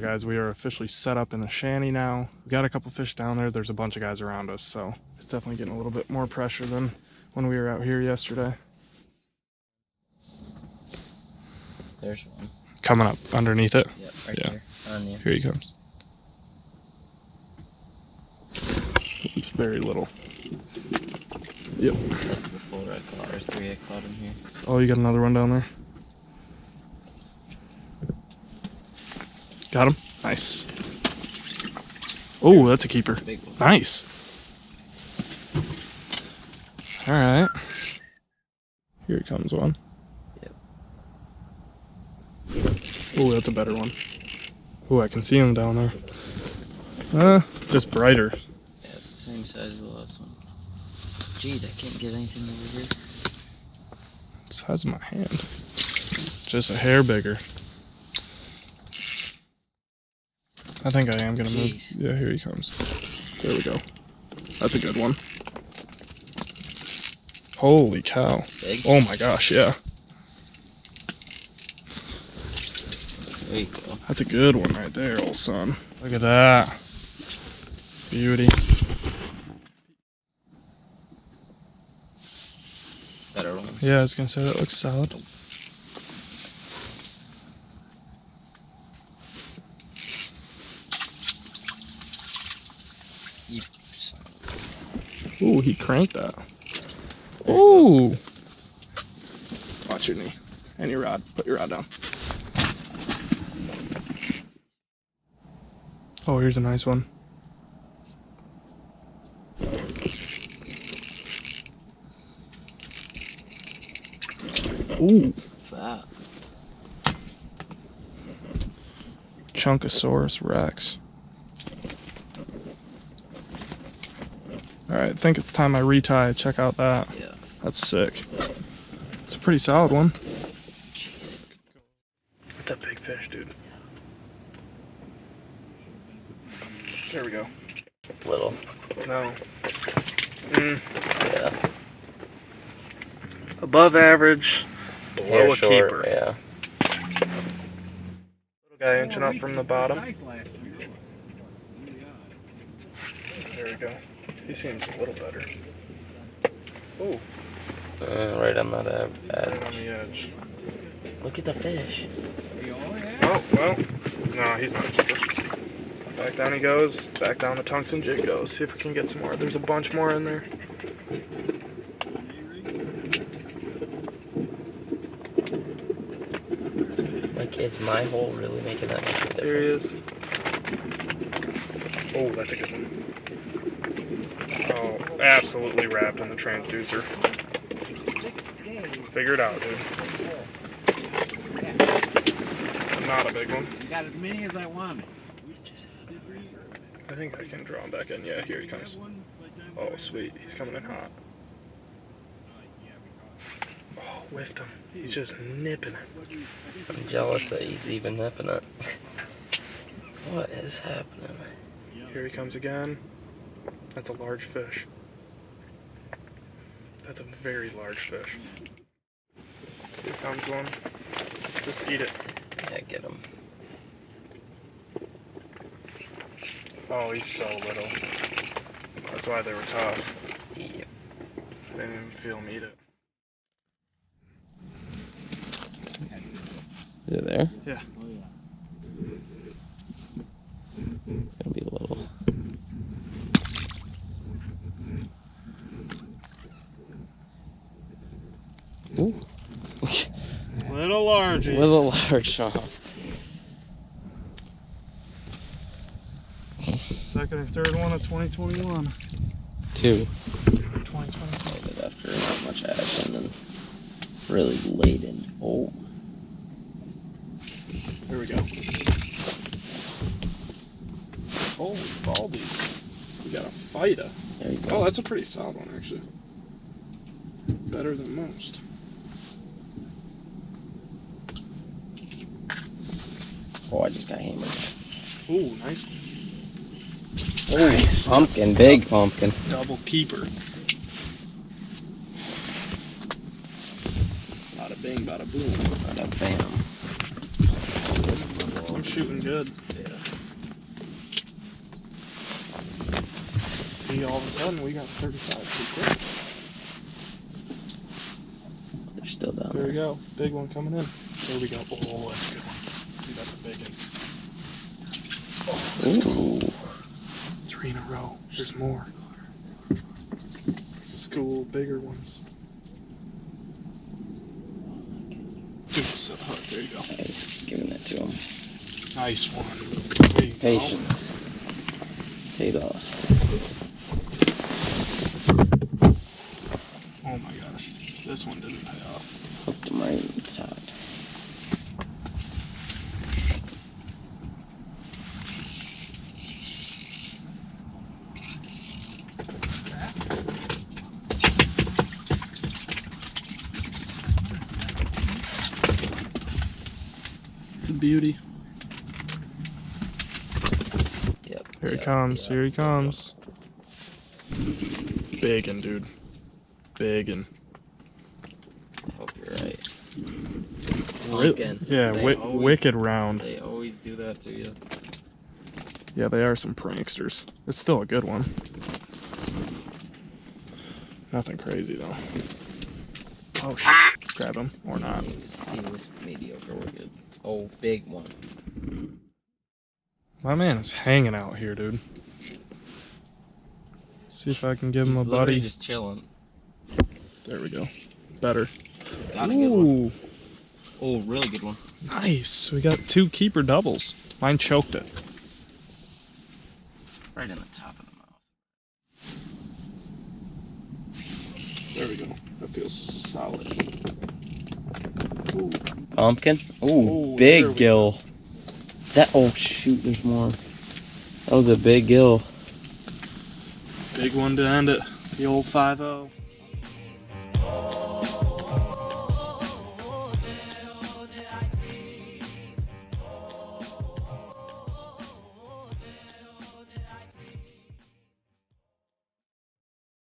Alright guys, we are officially set up in the shanty now. We got a couple fish down there. There's a bunch of guys around us, so it's definitely getting a little bit more pressure than when we were out here yesterday. There's one. Coming up underneath it? Yep, right there. On you. Here he comes. It's very little. Yep. That's the 4 I caught, or 3 I caught in here. Oh, you got another one down there? Got him? Nice. Oh, that's a keeper. That's a big one. Nice. Alright. Here he comes one. Yep. Oh, that's a better one. Oh, I can see him down there. Just brighter. Yeah, it's the same size as the last one. Jeez, I can't get anything over here. Size of my hand. Just a hair bigger. I think I am gonna move. Yeah, here he comes. There we go. That's a good one. Holy cow. Big? Oh my gosh, yeah. There you go. That's a good one right there, old son. Look at that. Beauty. Better one. Yeah, I was gonna say that looks solid. Ooh, he cranked that. Ooh. Watch your knee. And your rod. Put your rod down. Oh, here's a nice one. Ooh. What's that? Chunkosaurus rex. Alright, I think it's time I retie. Check out that. Yeah. That's sick. It's a pretty solid one. Jeez. That's a big fish, dude. There we go. Little. No. Yeah. Above average. Below a keeper. Yeah. Little guy inching up from the bottom. There we go. He seems a little better. Oh. Right on that edge. Right on the edge. Look at the fish. Oh, well. No, he's not a keeper. Back down he goes. Back down the tungsten jig goes. See if we can get some more. There's a bunch more in there. Like, is my hole really making that much of a difference? There he is. Oh, that's a good one. Oh, absolutely wrapped in the transducer. Figure it out, dude. Not a big one. You got as many as I wanted. I think I can draw him back in. Yeah, here he comes. Oh, sweet. He's coming in hot. Oh, whiffed him. He's just nipping it. I'm jealous that he's even nipping it. What is happening? Here he comes again. That's a large fish. That's a very large fish. Here comes one. Just eat it. Yeah, get him. Oh, he's so little. That's why they were tough. Yep. I didn't even feel him eat it. Is it there? Yeah. It's gonna be a little. Ooh. Little largey. Little large off. Second or third one of 2021. 2. 2022. Right after not much action and really laden. Oh. Here we go. Holy baldies. We got a fighter. There you go. Oh, that's a pretty solid one, actually. Better than most. Oh, I just got hammered. Ooh, nice one. Oh, nice. Pumpkin, big pumpkin. Double keeper. Bada bing, bada boom. Bada bam. I'm shooting good. Yeah. See, all of a sudden we got 35 pretty quick. They're still down There there. we go. Big one coming in. There we go. Oh, that's a good one. Dude, that's a big one. Oh, let's go. 3 in a row. There's more. This is cool. Bigger ones. Dude, so hard. There you go. Nice. Giving that to him. Nice one. There you go. Patience. Paid off. Oh my gosh. This one didn't pay off. Hooked him right inside. It's a beauty. Yep. Here he comes. Here he comes. Biggin', dude. Biggin'. Hope you're right. Pumpkin. Yeah, wicked round. They always do that to you. Yeah, they are some pranksters. It's still a good one. Nothing crazy though. Oh shit. Grab him or not. He was mediocre. We're good. Oh, big one. My man is hanging out here, dude. See if I can give him a buddy. He's just chilling. There we go. Better. Got a good one. Oh, really good one. Nice. We got 2 keeper doubles. Mine choked it. Right in the top of the mouth. There we go. That feels solid. Ooh. Pumpkin. Ooh, Oh, big gill. That. Oh shoot, there's more. That was a big gill. Big one to end it. The old 5-0.